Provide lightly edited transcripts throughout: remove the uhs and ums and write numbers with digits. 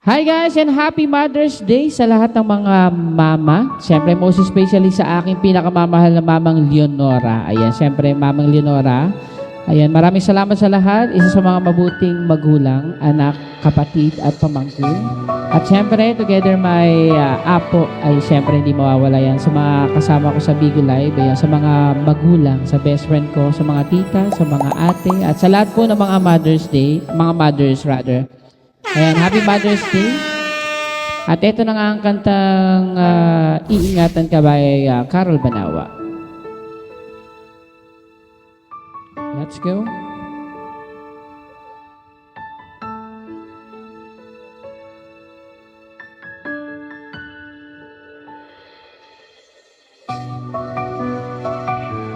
Hi guys and happy Mother's Day sa lahat ng mga mama. Siyempre most especially sa aking pinakamamahal na mamang Leonora. Ayan, siyempre mamang Leonora. Ayan, maraming salamat sa lahat. Isa sa mga mabuting magulang, anak, kapatid at pamangkin. At siyempre together my apo ay siyempre hindi mawawala yan sa mga kasama ko sa Bigo Live. Ayan, sa mga magulang, sa best friend ko, sa mga tita, sa mga ate at sa lahat po ng mga Mother's Day, mga mothers rather. Ayan, happy Mother's Day. At ito na nga ang kantang Iingatan Ka by Carol Banawa. Let's go.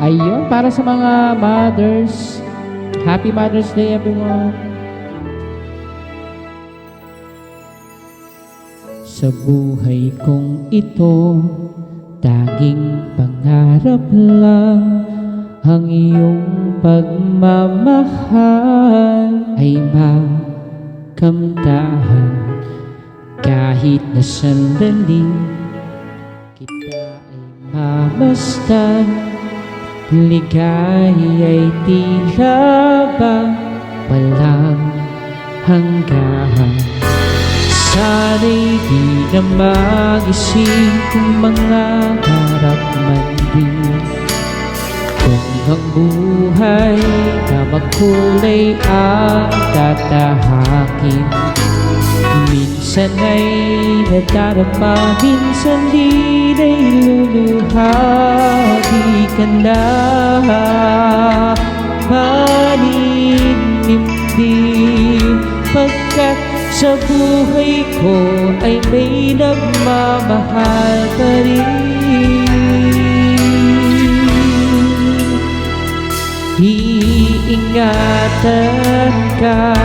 Ayun, para sa mga mothers. Happy Mother's Day everyone. Sa buhay kong ito, tanging pangarap lang ang iyong pagmamahal ay makamtahan. Kahit na sandali kita ay mamastan, ligaya'y tila ba walang hanggan. Sana'y di na mag-isip kung mga harap man din. Kung ang buhay na magkulay ang tatahakin, minsan ay nadarama, minsan di nailuluha. Di ka na maninimdim, pagkat sa buhay ko ay may nagmamahal pa rin. Iingatan ka,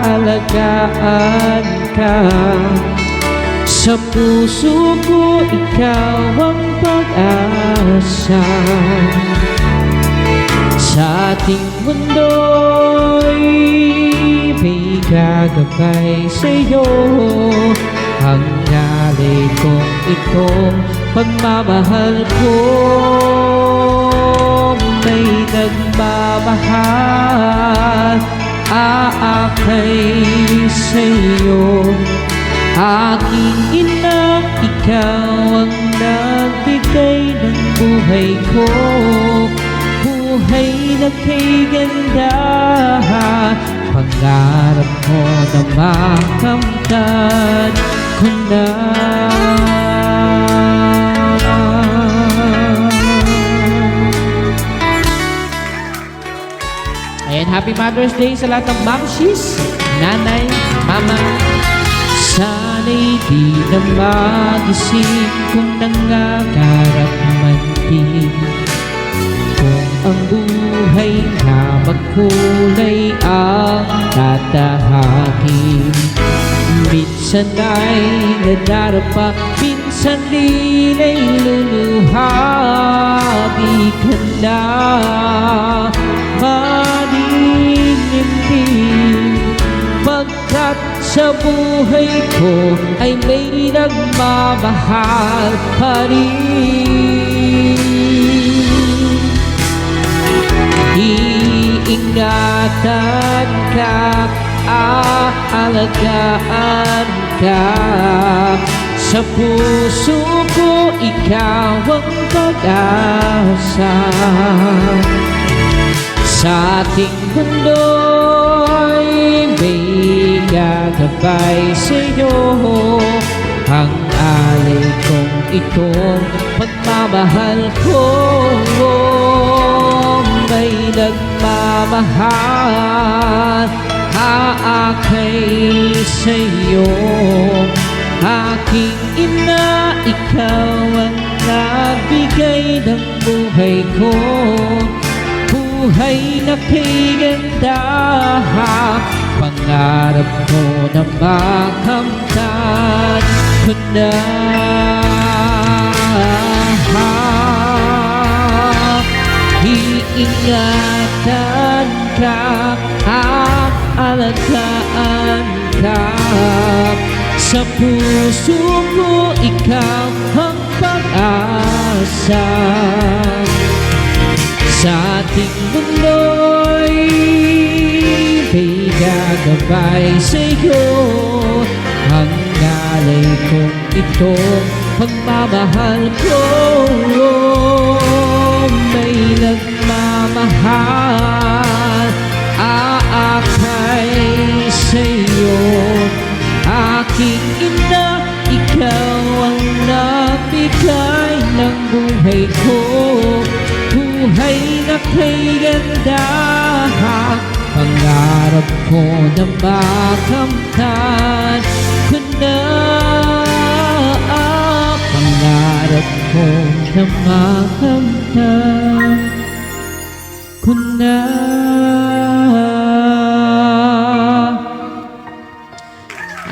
aalagaan ka. Sa puso ko ikaw ang pag-asa. Sa ating mundo'y may gagabay sa'yo. Ang alay kong itong pagmamahal ko, may nagmamahal aakay sa'yo. Aking ina, ikaw ang nagbigay ng buhay ko, buhay na kay ganda. Pangarap mo na makamtan ko na. Ayan, happy Mother's Day sa lahat ng mamshis, nanay, mama. Sana'y di na mag-isip kung nangangarap man din. Kung ang buhay na magkulay ang tatahakin, minsan ay nadarapa, minsan di nailuluha. Di ka na maninimdim, pagkat sa buhay ko ay may nagmamahal pa rin. Iingatan ka, aalagaan ka. Sa puso ko ikaw ang pag-asa. Sa ating mundo'y may gagabay sa'yo. Ang alay kong itong pagmamahal ko, may nagmamahal aakay sa'yo. Aking ina, ikaw ang nagbigay ng buhay ko, buhay na kay ganda. Pangarap ko na makamtan ko na. Iingatan ka, aalagaan ka. Sa puso ko ikaw ang pag-asa. Sa ating mundo'y may gagabay sa'yo. Ang nalay kong ito, pagmamahal ko. May nagmamahal, aakay sa'yo. Aking ina, ikaw ang nagbigay ng buhay ko. Buhay na kay ganda, pangarap ko na makamtan ko na. Pangarap ko na makamtan ko na.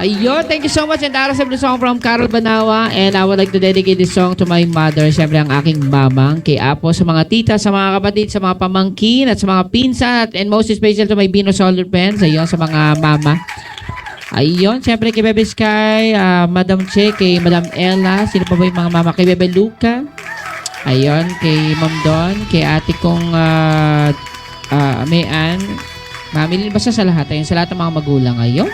Ayun, thank you so much. And I'll the song from Carol Banawa. And I would like to dedicate this song to my mother. Siyempre ang aking mamang, kay Apo, sa mga tita, sa mga kapatid, sa mga pamangkin, at sa mga pinsan, and most special to my Bino Solar Friends. Ayun, sa mga mama. Ayun, siyempre kay Bebe Sky, Madam Che, kay Madam Ella. Sino pa ba yung mga mama? Kay Bebe Luca. Ayun, kay Ma'am Don, kay ate kong Mayan. Mamilin basta sa lahat. Ayun, sa lahat ng mga magulang. Ayun.